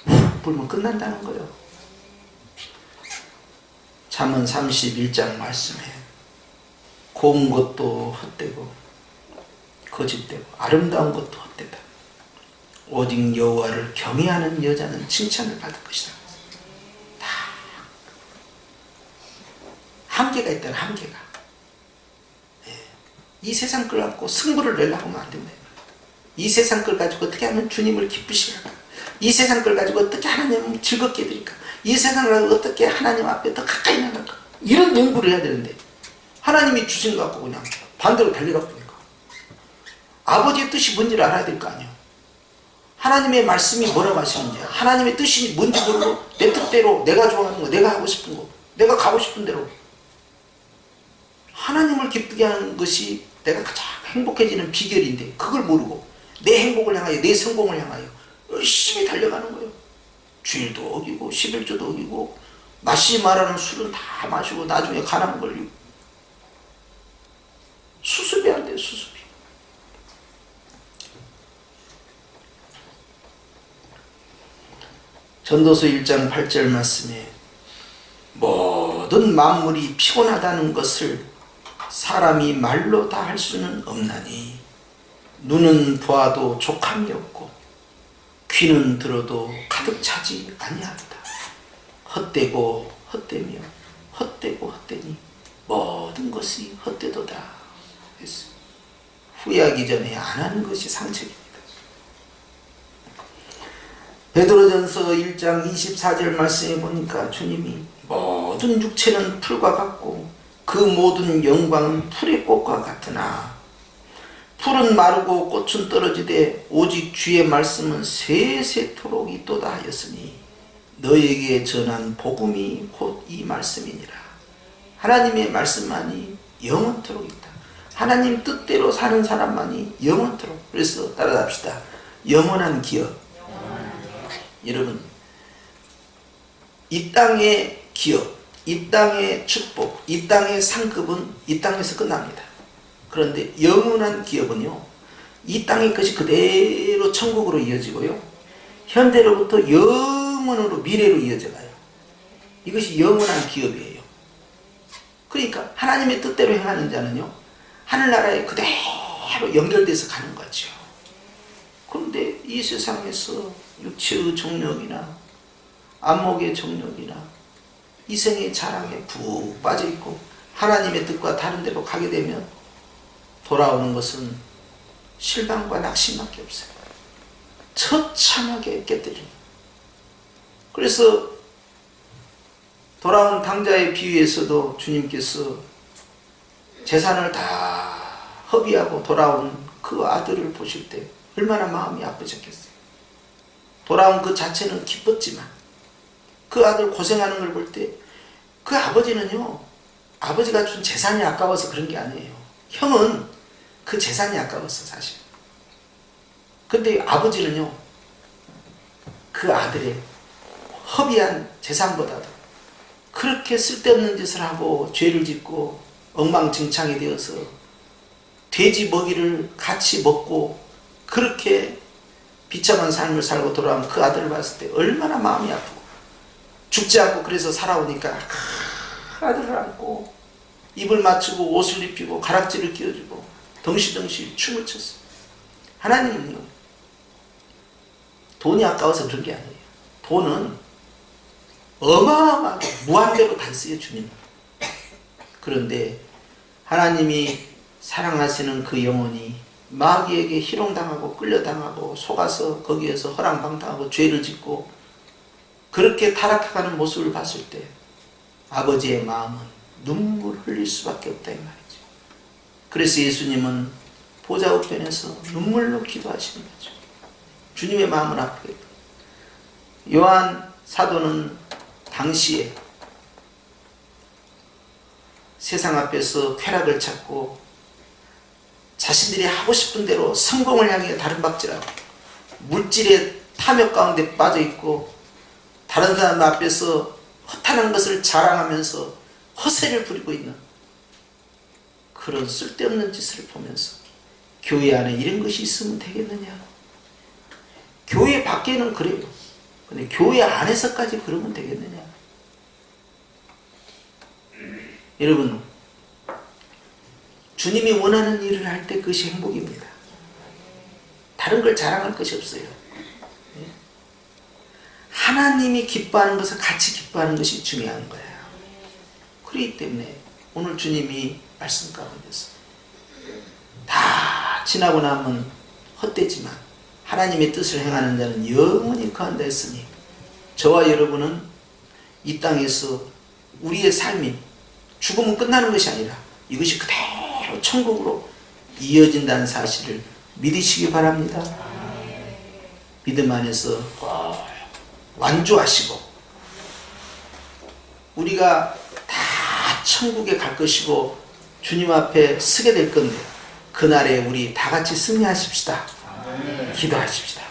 훅 불면 끝난다는 거예요. 잠언 31장 말씀에 고운 것도 헛되고 거짓되고 아름다운 것도 헛되다. 오직 여호와를 경외하는 여자는 칭찬을 받을 것이다. 다 한계가 있다는 한계가. 이 세상 걸 갖고 승부를 내려고 하면 안 된다. 이 세상 걸 가지고 어떻게 하면 주님을 기쁘시게 할까? 이 세상 걸 가지고 어떻게 하나님을 즐겁게 해드릴까? 이 세상을 가지고 어떻게 하나님 앞에 더 가까이 나갈까? 이런 연구를 해야 되는데 하나님이 주신 거 갖고 그냥 반대로 달려가 보니까 아버지의 뜻이 뭔지를 알아야 될 거 아니에요. 하나님의 말씀이 뭐라고 하시는지, 하나님의 뜻이 뭔지 모르고 내 뜻대로 내가 좋아하는 거, 내가 하고 싶은 거, 내가 가고 싶은 대로 하나님을 기쁘게 하는 것이 내가 가장 행복해지는 비결인데 그걸 모르고 내 행복을 향하여, 내 성공을 향하여 열심히 달려가는 거예요. 주일도 어기고 11조도 어기고 마시 말하는 술은 다 마시고 나중에 가난 걸리고 수습이 안 돼요. 수습이. 전도서 1장 8절 말씀에 모든 만물이 피곤하다는 것을 사람이 말로 다 할 수는 없나니 눈은 보아도 족함이 없고 귀는 들어도 가득 차지 아니하도다. 헛되고 헛되며 헛되고 헛되니 모든 것이 헛되도다 했어. 후회하기 전에 안 하는 것이 상책입니다. 베드로전서 1장 24절 말씀에 보니까 주님이 모든 육체는 풀과 같고 그 모든 영광은 풀의 꽃과 같으나 풀은 마르고 꽃은 떨어지되 오직 주의 말씀은 세세토록 있도다 하였으니 너에게 전한 복음이 곧 이 말씀이니라. 하나님의 말씀만이 영원토록 있다. 하나님 뜻대로 사는 사람만이 영원토록. 그래서 따라합시다. 영원한 기업. 여러분, 이 땅의 기업, 이 땅의 축복, 이 땅의 상급은 이 땅에서 끝납니다. 그런데 영원한 기업은요, 이 땅의 것이 그대로 천국으로 이어지고요, 현대로부터 영원으로 미래로 이어져가요. 이것이 영원한 기업이에요. 그러니까 하나님의 뜻대로 행하는 자는요, 하늘나라에 그대로 연결돼서 가는 거죠. 그런데 이 세상에서 육체의 정욕이나 안목의 정욕이나 이생의 자랑에 푹 빠져있고 하나님의 뜻과 다른 데로 가게 되면 돌아오는 것은 실망과 낙심밖에 없어요. 처참하게 깨뜨립니다. 그래서 돌아온 당자의 비유에서도 주님께서 재산을 다 허비하고 돌아온 그 아들을 보실 때 얼마나 마음이 아프셨겠어요. 돌아온 그 자체는 기뻤지만 그 아들 고생하는 걸 볼 때 그 아버지는요, 아버지가 준 재산이 아까워서 그런 게 아니에요. 형은 그 재산이 아까웠어 사실. 근데 아버지는요, 그 아들의 허비한 재산보다도 그렇게 쓸데없는 짓을 하고 죄를 짓고 엉망진창이 되어서 돼지 먹이를 같이 먹고 그렇게 비참한 삶을 살고 돌아온 그 아들을 봤을 때 얼마나 마음이 아프고, 죽지 않고 그래서 살아오니까 아들을 안고 입을 맞추고 옷을 입히고 가락지를 끼워주고 덩실덩실 춤을 췄어요. 하나님은요, 돈이 아까워서 그런 게 아니에요. 돈은 어마어마하게 무한대로 다 있어요, 주님. 그런데 하나님이 사랑하시는 그 영혼이 마귀에게 희롱당하고 끌려당하고 속아서 거기에서 허랑방탕하고 죄를 짓고 그렇게 타락해가는 모습을 봤을 때 아버지의 마음은 눈물을 흘릴 수밖에 없다 이 말이죠. 그래서 예수님은 보좌 우편에서 눈물로 기도하시는 거죠. 주님의 마음을 아프게. 요한 사도는 당시에 세상 앞에서 쾌락을 찾고 자신들이 하고 싶은 대로 성공을 향해 다름박질하고 물질의 탐욕 가운데 빠져있고 다른 사람 앞에서 허탄한 것을 자랑하면서 허세를 부리고 있는 그런 쓸데없는 짓을 보면서 교회 안에 이런 것이 있으면 되겠느냐. 교회 밖에는 그래요. 근데 교회 안에서까지 그러면 되겠느냐. 여러분, 주님이 원하는 일을 할 때 그것이 행복입니다. 다른 걸 자랑할 것이 없어요. 하나님이 기뻐하는 것을 같이 기뻐하는 것이 중요한 거예요. 그렇기 때문에 오늘 주님이 말씀 가운데서 다 지나고 나면 헛되지만 하나님의 뜻을 행하는 자는 영원히 거한다 했으니 저와 여러분은 이 땅에서 우리의 삶이 죽으면 끝나는 것이 아니라 이것이 그대로 천국으로 이어진다는 사실을 믿으시기 바랍니다. 믿음 안에서 완주하시고 우리가 다 천국에 갈 것이고 주님 앞에 서게 될 건데 그날에 우리 다 같이 승리하십시다. 기도하십시다.